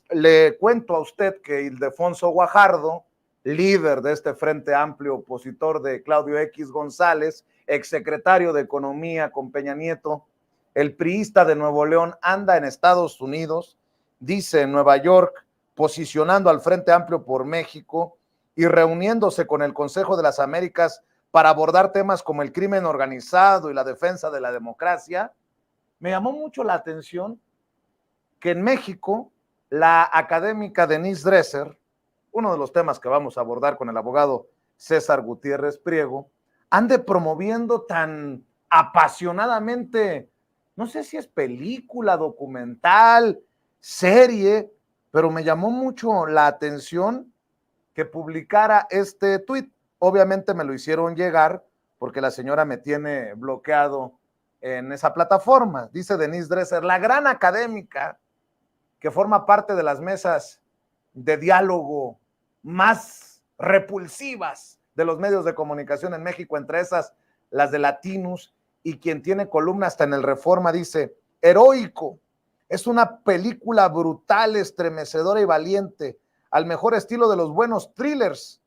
le cuento a usted que Ildefonso Guajardo, líder de este Frente Amplio, opositor de Claudio X González, exsecretario de Economía con Peña Nieto, el priista de Nuevo León, anda en Estados Unidos, dice en Nueva York, posicionando al Frente Amplio por México y reuniéndose con el Consejo de las Américas para abordar temas como el crimen organizado y la defensa de la democracia. Me llamó mucho la atención que en México la académica Denise Dresser, uno de los temas que vamos a abordar con el abogado César Gutiérrez Priego, ande promoviendo tan apasionadamente, no sé si es película, documental, serie, pero me llamó mucho la atención que publicara este tuit. Obviamente me lo hicieron llegar porque la señora me tiene bloqueado en esa plataforma. Dice Denise Dresser, la gran académica que forma parte de las mesas de diálogo más repulsivas de los medios de comunicación en México, entre esas las de Latinus, y quien tiene columna hasta en el Reforma, dice, Heroico, es una película brutal, estremecedora y valiente, al mejor estilo de los buenos thrillers,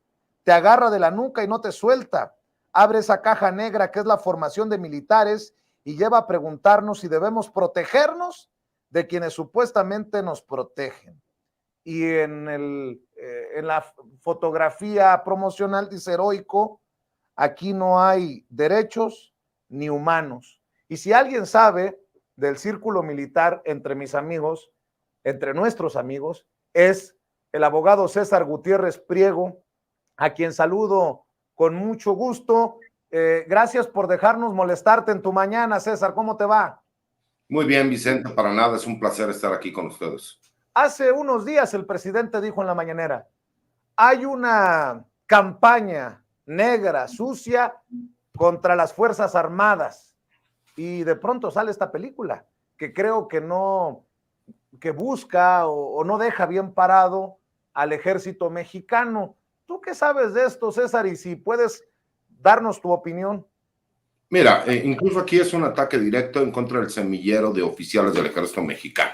te agarra de la nuca y no te suelta, abre esa caja negra que es la formación de militares y lleva a preguntarnos si debemos protegernos de quienes supuestamente nos protegen. Y en la fotografía promocional dice Heroico, aquí no hay derechos ni humanos. Y si alguien sabe del círculo militar entre mis amigos, entre nuestros amigos, es el abogado César Gutiérrez Priego, a quien saludo con mucho gusto. Gracias por dejarnos molestarte en tu mañana, César. ¿Cómo te va? Muy bien, Vicente, para nada, es un placer estar aquí con ustedes. Hace unos días el presidente dijo en la mañanera, hay una campaña negra, sucia, contra las Fuerzas Armadas. Y de pronto sale esta película, que creo que no, que busca o no deja bien parado al ejército mexicano. ¿Tú qué sabes de esto, César? Y si puedes darnos tu opinión. Mira, incluso aquí es un ataque directo en contra del semillero de oficiales del ejército mexicano.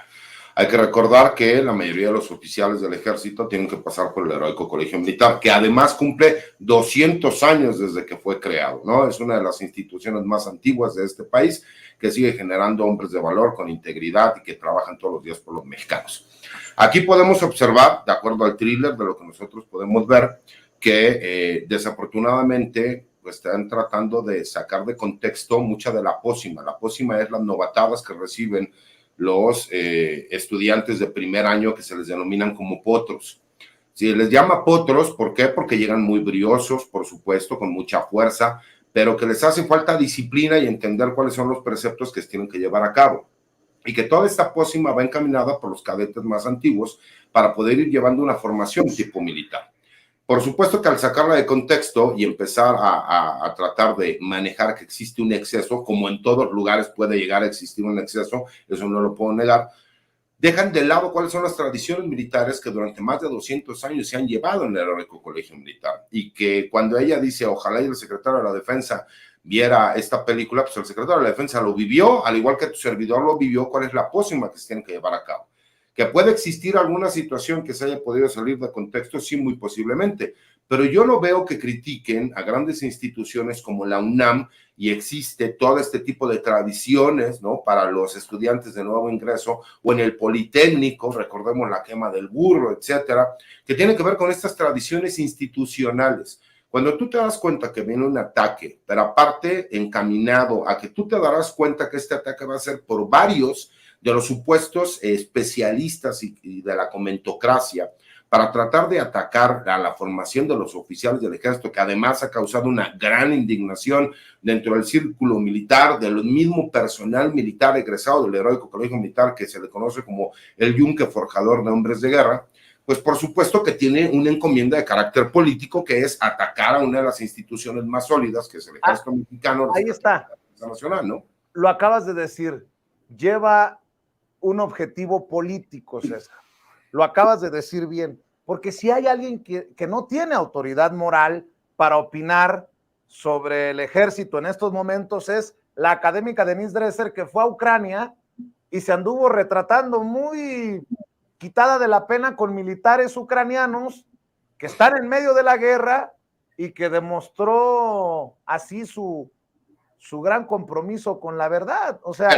Hay que recordar que la mayoría de los oficiales del ejército tienen que pasar por el Heroico Colegio Militar, que además cumple 200 años desde que fue creado, ¿no? Es una de las instituciones más antiguas de este país que sigue generando hombres de valor con integridad y que trabajan todos los días por los mexicanos. Aquí podemos observar, de acuerdo al thriller, de lo que nosotros podemos ver, que desafortunadamente pues, están tratando de sacar de contexto mucha de la pócima. La pócima es las novatadas que reciben los estudiantes de primer año que se les denominan como potros. Se les llama potros, ¿por qué? Porque llegan muy briosos, por supuesto, con mucha fuerza, pero que les hace falta disciplina y entender cuáles son los preceptos que tienen que llevar a cabo. Y que toda esta pócima va encaminada por los cadetes más antiguos para poder ir llevando una formación tipo militar. Por supuesto que al sacarla de contexto y empezar a tratar de manejar que existe un exceso, como en todos lugares puede llegar a existir un exceso, eso no lo puedo negar, dejan de lado cuáles son las tradiciones militares que durante más de 200 años se han llevado en el Heroico Colegio Militar. Y que cuando ella dice, ojalá y el secretario de la Defensa viera esta película, pues el secretario de la Defensa lo vivió, al igual que tu servidor lo vivió, cuál es la pócima que se tiene que llevar a cabo. Que puede existir alguna situación que se haya podido salir de contexto, sí, muy posiblemente, pero yo no veo que critiquen a grandes instituciones como la UNAM y existe todo este tipo de tradiciones, ¿no? Para los estudiantes de nuevo ingreso o en el Politécnico, recordemos la quema del burro, etcétera, que tiene que ver con estas tradiciones institucionales. Cuando tú te das cuenta que viene un ataque, pero aparte encaminado a que tú te darás cuenta que este ataque va a ser por varios de los supuestos especialistas y de la comentocracia para tratar de atacar a la formación de los oficiales del ejército, que además ha causado una gran indignación dentro del círculo militar, del mismo personal militar egresado del Heroico Colegio Militar, que se le conoce como el yunque forjador de hombres de guerra, pues por supuesto que tiene una encomienda de carácter político, que es atacar a una de las instituciones más sólidas, que es el ejército mexicano. Ahí está. Nacional, ¿no? Lo acabas de decir, lleva un objetivo político, César. Lo acabas de decir bien, porque si hay alguien que no tiene autoridad moral para opinar sobre el ejército en estos momentos es la académica Denise Dresser, que fue a Ucrania y se anduvo retratando muy quitada de la pena con militares ucranianos que están en medio de la guerra y que demostró así su gran compromiso con la verdad. O sea,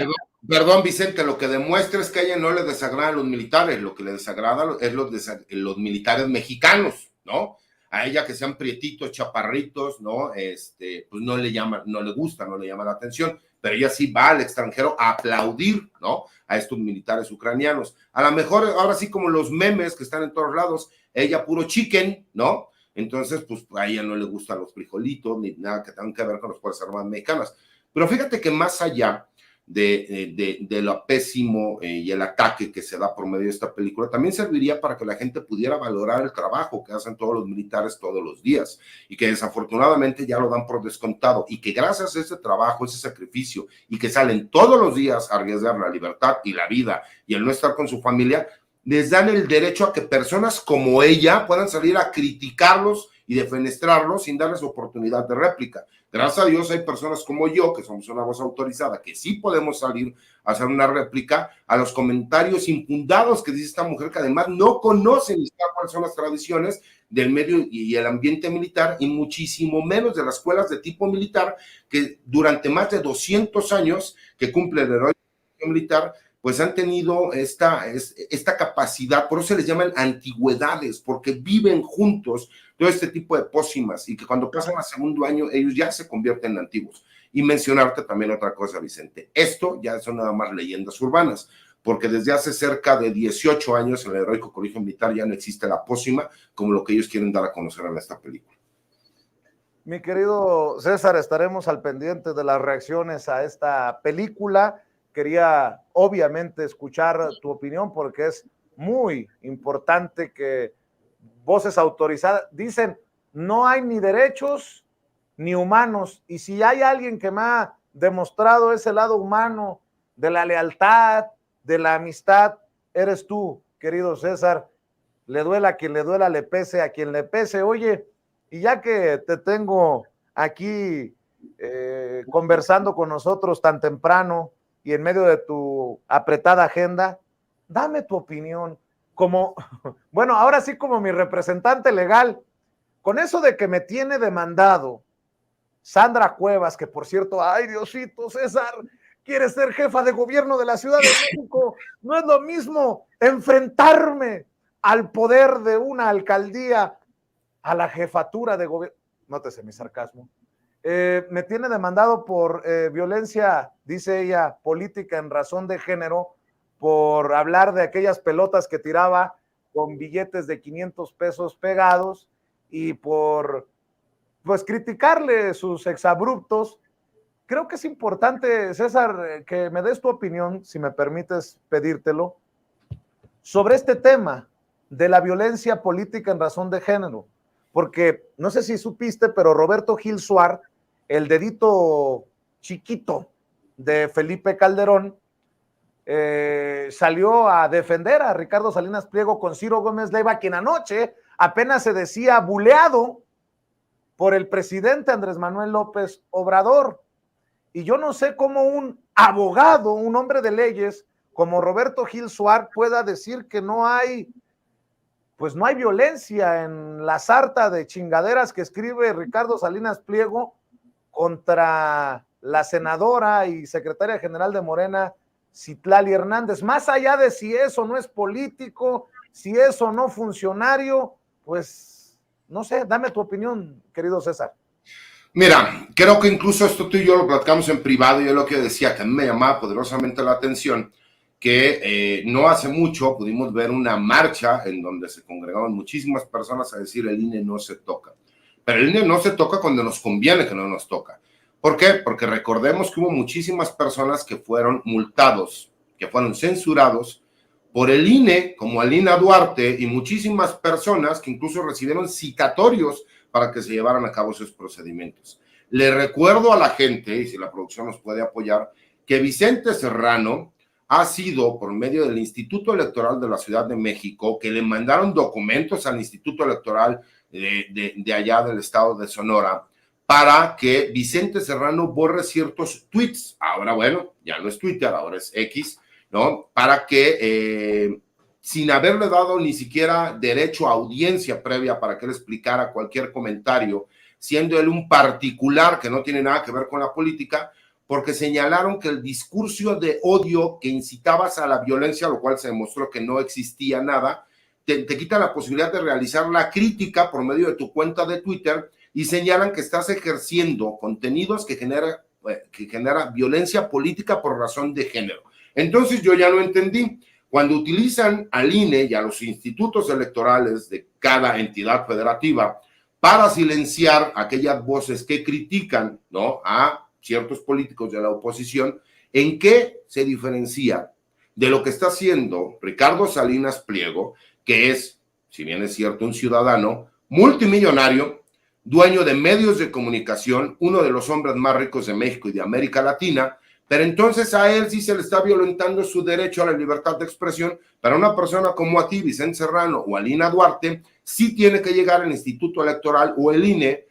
perdón, Vicente, lo que demuestra es que a ella no le desagradan los militares, lo que le desagrada es los militares mexicanos, ¿no? A ella que sean prietitos, chaparritos, ¿no? Pues no le llama, no le gusta, no le llama la atención, pero ella sí va al extranjero a aplaudir, ¿no? A estos militares ucranianos. A lo mejor, ahora sí, como los memes que están en todos lados, ella puro chicken, ¿no? Entonces, pues a ella no le gustan los frijolitos, ni nada que tengan que ver con las Fuerzas Armadas Mexicanas. Pero fíjate que más allá de lo pésimo y el ataque que se da por medio de esta película, también serviría para que la gente pudiera valorar el trabajo que hacen todos los militares todos los días y que desafortunadamente ya lo dan por descontado y que gracias a ese trabajo, ese sacrificio y que salen todos los días a arriesgar la libertad y la vida y el no estar con su familia, les dan el derecho a que personas como ella puedan salir a criticarlos y defenestrarlos sin darles oportunidad de réplica. Gracias a Dios hay personas como yo, que somos una voz autorizada, que sí podemos salir a hacer una réplica a los comentarios infundados que dice esta mujer, que además no conoce ni sabe cuáles son las tradiciones del medio y el ambiente militar, y muchísimo menos de las escuelas de tipo militar, que durante más de 200 años que cumple el héroe militar, pues han tenido esta capacidad, por eso se les llaman antigüedades, porque viven juntos todo este tipo de pócimas y que cuando pasan al segundo año ellos ya se convierten en antiguos. Y mencionarte también otra cosa, Vicente, esto ya son nada más leyendas urbanas, porque desde hace cerca de 18 años en el Heroico Colegio Militar ya no existe la pócima como lo que ellos quieren dar a conocer en esta película. Mi querido César, estaremos al pendiente de las reacciones a esta película. Quería obviamente escuchar tu opinión porque es muy importante que voces autorizadas dicen no hay ni derechos ni humanos, y si hay alguien que me ha demostrado ese lado humano de la lealtad, de la amistad, eres tú, querido César. Le duela a quien le duela, le pese a quien le pese. Oye, y ya que te tengo aquí conversando con nosotros tan temprano y en medio de tu apretada agenda, dame tu opinión como, bueno, ahora sí como mi representante legal, con eso de que me tiene demandado Sandra Cuevas, que por cierto, ay Diosito, César, quiere ser jefa de gobierno de la Ciudad de México, no es lo mismo enfrentarme al poder de una alcaldía a la jefatura de gobierno, nótese mi sarcasmo, me tiene demandado por violencia, dice ella, política en razón de género, por hablar de aquellas pelotas que tiraba con billetes de 500 pesos pegados y por, pues, criticarle sus exabruptos. Creo que es importante, César, que me des tu opinión, si me permites pedírtelo, sobre este tema de la violencia política en razón de género. Porque no sé si supiste, pero Roberto Gil Suar, el dedito chiquito de Felipe Calderón, salió a defender a Ricardo Salinas Pliego con Ciro Gómez Leiva, quien anoche apenas se decía buleado por el presidente Andrés Manuel López Obrador. Y yo no sé cómo un abogado, un hombre de leyes como Roberto Gil Suar pueda decir que no hay, pues no hay violencia en la sarta de chingaderas que escribe Ricardo Salinas Pliego contra la senadora y secretaria general de Morena, Citlali Hernández. Más allá de si eso no es político, si eso no funcionario, pues no sé, dame tu opinión, querido César. Mira, creo que incluso esto tú y yo lo platicamos en privado, y yo lo que decía, que a mí me llamaba poderosamente la atención, que no hace mucho pudimos ver una marcha en donde se congregaban muchísimas personas a decir el INE no se toca. Pero el INE no se toca cuando nos conviene que no nos toca. ¿Por qué? Porque recordemos que hubo muchísimas personas que fueron multados, que fueron censurados por el INE, como Alina Duarte, y muchísimas personas que incluso recibieron citatorios para que se llevaran a cabo esos procedimientos. Le recuerdo a la gente, y si la producción nos puede apoyar, que Vicente Serrano ha sido, por medio del Instituto Electoral de la Ciudad de México, que le mandaron documentos al Instituto Electoral de allá del estado de Sonora, para que Vicente Serrano borre ciertos tweets. Ahora, bueno, ya no es Twitter, ahora es X, ¿no? Para que sin haberle dado ni siquiera derecho a audiencia previa para que él explicara cualquier comentario, siendo él un particular que no tiene nada que ver con la política, porque señalaron que el discurso de odio que incitabas a la violencia, lo cual se demostró que no existía nada, te quita la posibilidad de realizar la crítica por medio de tu cuenta de Twitter y señalan que estás ejerciendo contenidos que genera violencia política por razón de género. Entonces yo ya no entendí. Cuando utilizan al INE y a los institutos electorales de cada entidad federativa para silenciar aquellas voces que critican, ¿no?, a ciertos políticos de la oposición, ¿en qué se diferencia de lo que está haciendo Ricardo Salinas Pliego, que es, si bien es cierto, un ciudadano multimillonario, dueño de medios de comunicación, uno de los hombres más ricos de México y de América Latina, pero entonces a él sí se le está violentando su derecho a la libertad de expresión? Para una persona como a ti, Vicente Serrano, o Alina Duarte, sí tiene que llegar el Instituto Electoral o el INE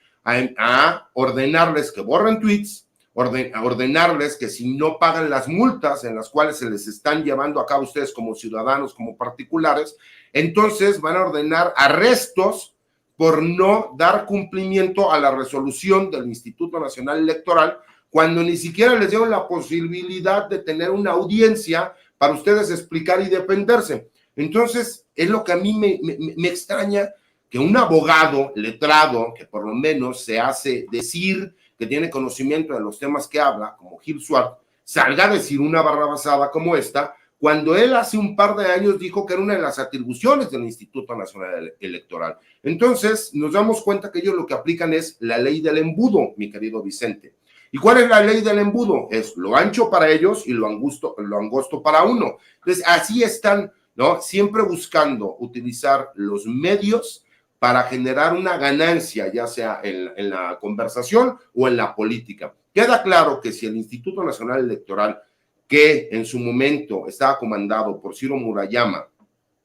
a ordenarles que borren tweets, ordenarles que si no pagan las multas en las cuales se les están llevando a cabo ustedes como ciudadanos, como particulares, entonces van a ordenar arrestos por no dar cumplimiento a la resolución del Instituto Nacional Electoral, cuando ni siquiera les dieron la posibilidad de tener una audiencia para ustedes explicar y defenderse. Entonces, es lo que a mí me extraña, que un abogado letrado, que por lo menos se hace decir que tiene conocimiento de los temas que habla, como Gil Suárez, salga a decir una barrabasada como esta, cuando él hace un par de años dijo que era una de las atribuciones del Instituto Nacional Electoral. Entonces, nos damos cuenta que ellos lo que aplican es la ley del embudo, mi querido Vicente. ¿Y cuál es la ley del embudo? Es lo ancho para ellos y lo angosto para uno. Entonces, así están, ¿no?, siempre buscando utilizar los medios para generar una ganancia, ya sea en la conversación o en la política. Queda claro que si el Instituto Nacional Electoral, que en su momento estaba comandado por Ciro Murayama,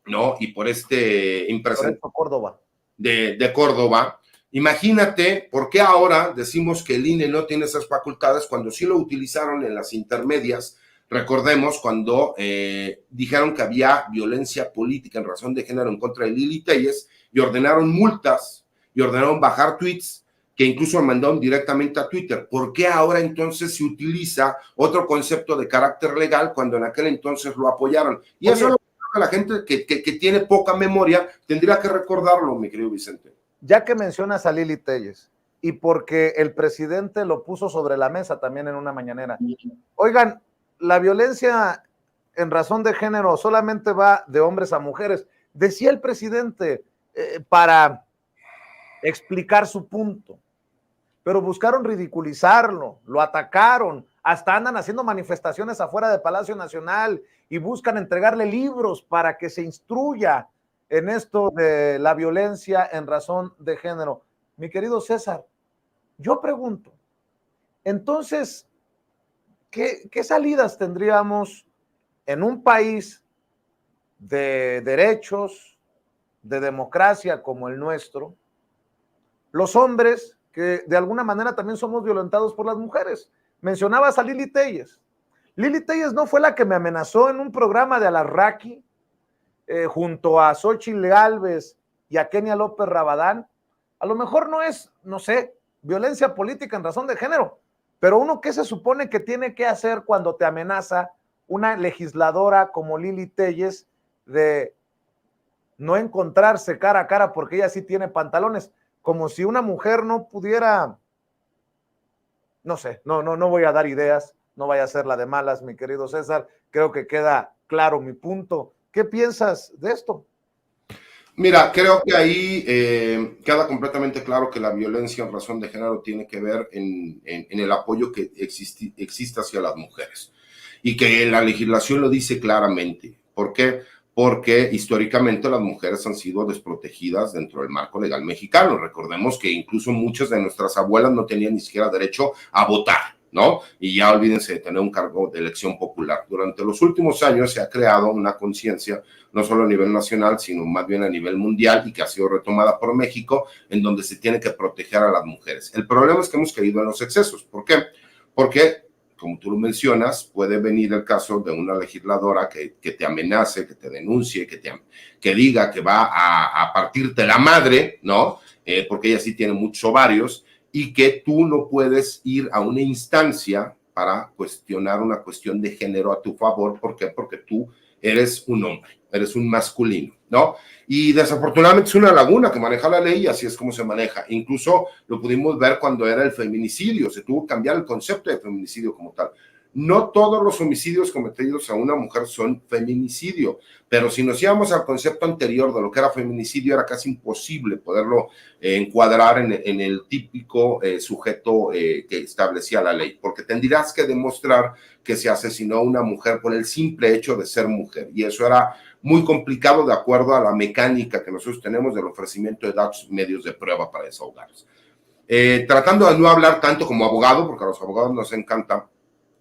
¿no?, y por impresentable Córdoba. de Córdoba, imagínate por qué ahora decimos que el INE no tiene esas facultades cuando sí lo utilizaron en las intermedias. Recordemos cuando dijeron que había violencia política en razón de género en contra de Lili Téllez y ordenaron multas y ordenaron bajar tweets que incluso mandaron directamente a Twitter. ¿Por qué ahora entonces se utiliza otro concepto de carácter legal cuando en aquel entonces lo apoyaron? Y eso es lo que la gente que tiene poca memoria tendría que recordarlo, mi querido Vicente. Ya que mencionas a Lili Téllez, y porque el presidente lo puso sobre la mesa también en una mañanera, oigan, la violencia en razón de género solamente va de hombres a mujeres, decía el presidente para explicar su punto, pero buscaron ridiculizarlo, lo atacaron, hasta andan haciendo manifestaciones afuera de Palacio Nacional y buscan entregarle libros para que se instruya en esto de la violencia en razón de género. Mi querido César, yo pregunto, entonces, ¿qué salidas tendríamos en un país de derechos, de democracia como el nuestro? Los hombres que de alguna manera también somos violentados por las mujeres. Mencionabas a Lili Téllez. Lili Téllez no fue la que me amenazó en un programa de Alarraqui, junto a Xóchitl Gálvez y a Kenia López Rabadán. A lo mejor no es, no sé, violencia política en razón de género, pero uno, ¿qué se supone que tiene que hacer cuando te amenaza una legisladora como Lili Téllez de no encontrarse cara a cara porque ella sí tiene pantalones? Como si una mujer no pudiera, no sé, no voy a dar ideas, no vaya a ser la de malas, mi querido César, creo que queda claro mi punto. ¿Qué piensas de esto? Mira, creo que ahí queda completamente claro que la violencia en razón de género tiene que ver en el apoyo que existe hacia las mujeres y que la legislación lo dice claramente. ¿Por qué? Porque históricamente las mujeres han sido desprotegidas dentro del marco legal mexicano. Recordemos que incluso muchas de nuestras abuelas no tenían ni siquiera derecho a votar, ¿no? Y ya olvídense de tener un cargo de elección popular. Durante los últimos años se ha creado una conciencia, no solo a nivel nacional, sino más bien a nivel mundial, y que ha sido retomada por México, en donde se tiene que proteger a las mujeres. El problema es que hemos caído en los excesos. ¿Por qué? Porque, como tú lo mencionas, puede venir el caso de una legisladora que te amenace, que te denuncie, que diga que va a partirte la madre, ¿no? Porque ella sí tiene muchos ovarios, y que tú no puedes ir a una instancia para cuestionar una cuestión de género a tu favor. ¿Por qué? Porque tú eres un hombre, eres un masculino, ¿no? Y desafortunadamente es una laguna que maneja la ley y así es como se maneja. Incluso lo pudimos ver cuando era el feminicidio, se tuvo que cambiar el concepto de feminicidio como tal. No todos los homicidios cometidos a una mujer son feminicidio, pero si nos íbamos al concepto anterior de lo que era feminicidio, era casi imposible poderlo encuadrar en el típico sujeto que establecía la ley, porque tendrías que demostrar que se asesinó a una mujer por el simple hecho de ser mujer, y eso era muy complicado de acuerdo a la mecánica que nosotros tenemos del ofrecimiento de datos medios de prueba para desahogarlos. Tratando de no hablar tanto como abogado, porque a los abogados nos encanta,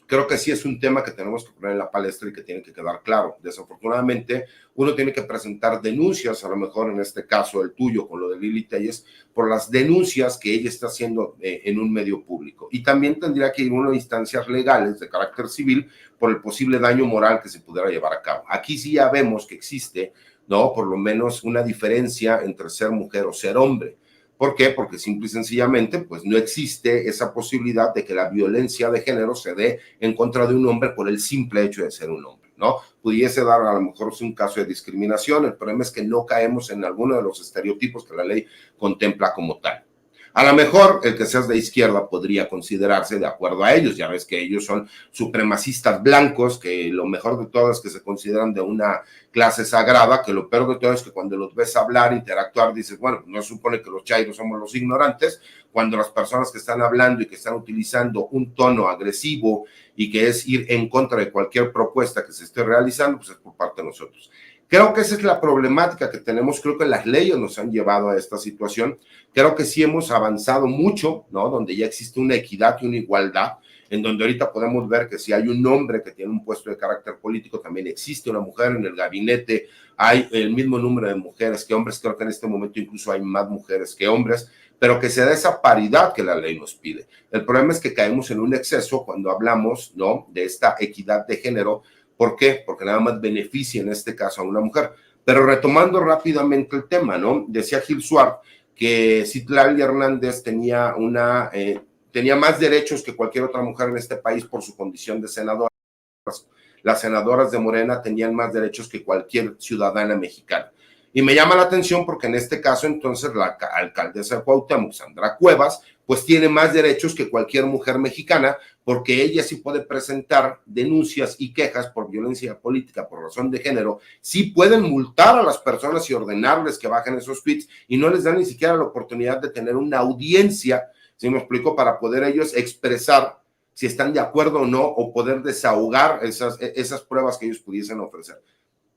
creo que sí es un tema que tenemos que poner en la palestra y que tiene que quedar claro. Desafortunadamente, uno tiene que presentar denuncias, a lo mejor en este caso el tuyo con lo de Lili Telles, por las denuncias que ella está haciendo en un medio público. Y también tendría que ir uno a instancias legales de carácter civil por el posible daño moral que se pudiera llevar a cabo. Aquí sí ya vemos que existe, ¿no? Por lo menos una diferencia entre ser mujer o ser hombre. ¿Por qué? Porque simple y sencillamente, pues no existe esa posibilidad de que la violencia de género se dé en contra de un hombre por el simple hecho de ser un hombre, ¿no? Pudiese dar a lo mejor un caso de discriminación, el problema es que no caemos en alguno de los estereotipos que la ley contempla como tal. A lo mejor el que seas de izquierda podría considerarse de acuerdo a ellos, ya ves que ellos son supremacistas blancos, que lo mejor de todo es que se consideran de una clase sagrada, que lo peor de todo es que cuando los ves hablar, interactuar, dices, bueno, no se supone que los chairos somos los ignorantes, cuando las personas que están hablando y que están utilizando un tono agresivo y que es ir en contra de cualquier propuesta que se esté realizando, pues es por parte de nosotros. Creo que esa es la problemática que tenemos, creo que las leyes nos han llevado a esta situación, creo que sí hemos avanzado mucho, ¿no? Donde ya existe una equidad y una igualdad, en donde ahorita podemos ver que si hay un hombre que tiene un puesto de carácter político, también existe una mujer en el gabinete, hay el mismo número de mujeres que hombres, creo que en este momento incluso hay más mujeres que hombres, pero que se da esa paridad que la ley nos pide. El problema es que caemos en un exceso cuando hablamos, ¿no? De esta equidad de género. ¿Por qué? Porque nada más beneficia en este caso a una mujer. Pero retomando rápidamente el tema, ¿no? Decía Gil Suárez que Citlali Hernández tenía más derechos que cualquier otra mujer en este país por su condición de senadora. Las senadoras de Morena tenían más derechos que cualquier ciudadana mexicana. Y me llama la atención porque en este caso entonces la alcaldesa de Cuauhtémoc, Sandra Cuevas, pues tiene más derechos que cualquier mujer mexicana porque ella sí puede presentar denuncias y quejas por violencia política por razón de género, sí pueden multar a las personas y ordenarles que bajen esos tweets y no les dan ni siquiera la oportunidad de tener una audiencia, ¿sí me explico? Para poder ellos expresar si están de acuerdo o no o poder desahogar esas pruebas que ellos pudiesen ofrecer.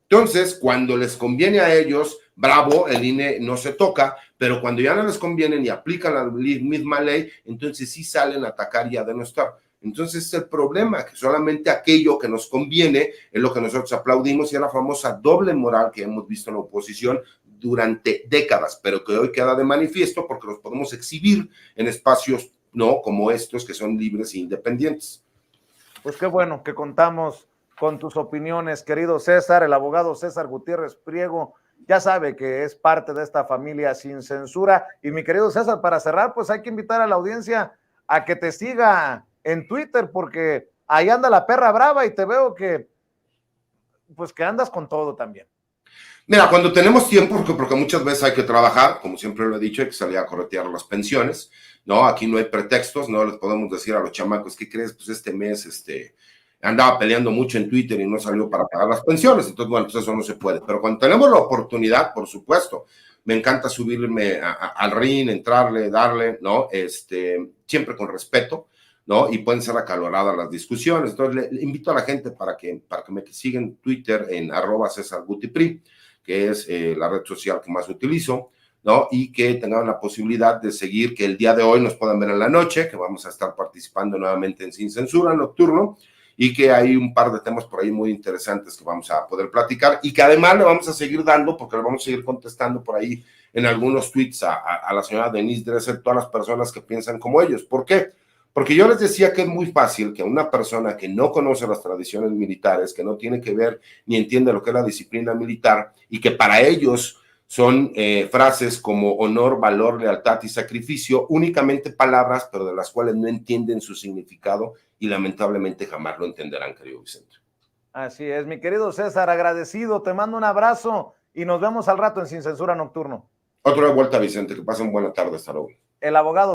Entonces, cuando les conviene a ellos, bravo, el INE no se toca, pero cuando ya no les conviene ni aplican la misma ley, entonces sí salen a atacar y a denostar. Entonces es el problema, que solamente aquello que nos conviene es lo que nosotros aplaudimos y es la famosa doble moral que hemos visto en la oposición durante décadas, pero que hoy queda de manifiesto porque los podemos exhibir en espacios, ¿no? Como estos que son libres e independientes. Pues qué bueno que contamos con tus opiniones, querido César. El abogado César Gutiérrez Priego ya sabe que es parte de esta familia sin censura. Y mi querido César, para cerrar, pues hay que invitar a la audiencia a que te siga en Twitter, porque ahí anda la perra brava y te veo que, pues que andas con todo también. Mira, cuando tenemos tiempo, porque muchas veces hay que trabajar, como siempre lo he dicho, hay que salir a corretear las pensiones, ¿no? Aquí no hay pretextos, no les podemos decir a los chamacos, ¿qué crees? Pues este mes, andaba peleando mucho en Twitter y no salió para pagar las pensiones, entonces, bueno, pues eso no se puede. Pero cuando tenemos la oportunidad, por supuesto, me encanta subirme al ring, entrarle, darle, ¿no? Siempre con respeto, ¿no? Y pueden ser acaloradas las discusiones. Entonces, le invito a la gente para que me sigan en Twitter en @CesarGutiPri, que es la red social que más utilizo, ¿no? Y que tengan la posibilidad de seguir, que el día de hoy nos puedan ver en la noche, que vamos a estar participando nuevamente en Sin Censura nocturno, y que hay un par de temas por ahí muy interesantes que vamos a poder platicar y que además le vamos a seguir dando, porque le vamos a seguir contestando por ahí en algunos tweets a la señora Denise Dresser, todas las personas que piensan como ellos. ¿Por qué? Porque yo les decía que es muy fácil que una persona que no conoce las tradiciones militares, que no tiene que ver ni entiende lo que es la disciplina militar y que para ellos son frases como honor, valor, lealtad y sacrificio, únicamente palabras, pero de las cuales no entienden su significado y lamentablemente jamás lo entenderán, querido Vicente. Así es, mi querido César, agradecido, te mando un abrazo y nos vemos al rato en Sin Censura Nocturno. Otra vuelta, Vicente, que pasen buena tarde, hasta luego. El abogado